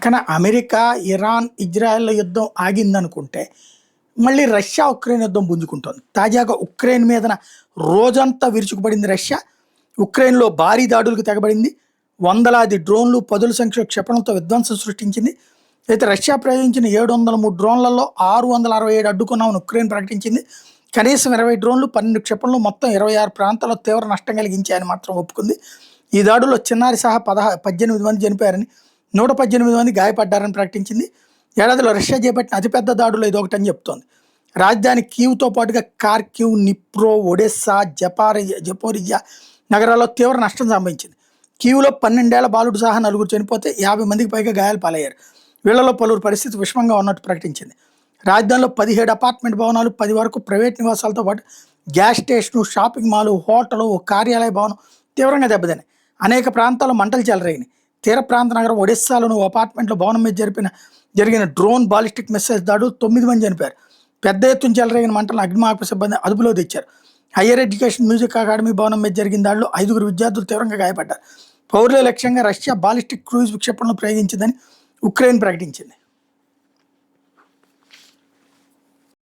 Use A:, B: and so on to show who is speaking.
A: కానీ America, Iran, Israel యుద్ధం ఆగిందనుకుంటే, మళ్ళీ రష్యా, ఉక్రెయిన్ యుద్ధం పుంజుకుంటోంది. తాజాగా ఉక్రెయిన్ మీదన రోజంతా విరుచుకుపడింది రష్యా. ఉక్రెయిన్‌లో భారీ దాడులకు తెగబడింది. వందలాది డ్రోన్లు, పదుల సంఖ్యలో క్షిపణులతో విధ్వంసం సృష్టించింది. అయితే రష్యా ప్రయోగించిన 703 డ్రోన్లలో 667 అడ్డుకున్నామని ఉక్రెయిన్ ప్రకటించింది. కనీసం 20 డ్రోన్లు, 12 క్షిపణులు మొత్తం 26 ప్రాంతాల్లో తీవ్ర నష్టం కలిగించాయని మాత్రం ఒప్పుకుంది. ఈ దాడుల్లో చిన్నారి సహా 18 మంది చనిపోయారని, 118 మంది గాయపడ్డారని ప్రకటించింది. ఏడాదిలో రష్యా చేపట్టిన అతిపెద్ద దాడుల్లో ఇదొకటని చెప్తోంది. రాజధాని కీవ్‌తో పాటుగా కార్కివ్, నిప్రో, ఒడెస్సా, జపోరిజియా నగరాల్లో తీవ్ర నష్టం సంభవించింది. కీవ్‌లో 12 ఏళ్ల బాలుడు సహా 4 చనిపోతే 50 మందికి పైగా గాయాలు పాలయ్యారు. వీళ్లలో పలువురు పరిస్థితి విషమంగా ఉన్నట్టు ప్రకటించింది. రాజధానిలో 17 అపార్ట్మెంట్ భవనాలు, 10 వరకు ప్రైవేట్ నివాసాలతో పాటు gas station, shopping mall, hotel, ఓ కార్యాలయ భవనం తీవ్రంగా దెబ్బతిన్నాయి. అనేక ప్రాంతాల్లో మంటలు చెలరేగినాయి. తీర ప్రాంత నగరం ఒడెస్సాలోని ఓ అపార్ట్మెంట్లో భవనం మీద జరిగిన డ్రోన్ బాలిస్టిక్ మిస్సైల్స్ దాడులు 9 మంది చనిపోయారు. పెద్ద ఎత్తున చెలరేగిన మంటలను అగ్నిమాపక సిబ్బంది అదుపులో తెచ్చారు. హయ్యర్ ఎడ్యుకేషన్ మ్యూజిక్ అకాడమీ భవనం మీద జరిగిన దాడిలో 5 విద్యార్థులు తీవ్రంగా గాయపడ్డారు. పౌరుల లక్ష్యంగా రష్యా బాలిస్టిక్ క్రూయిజ్ క్షిపణులను ప్రయోగించిందని ఉక్రెయిన్ ప్రకటించింది.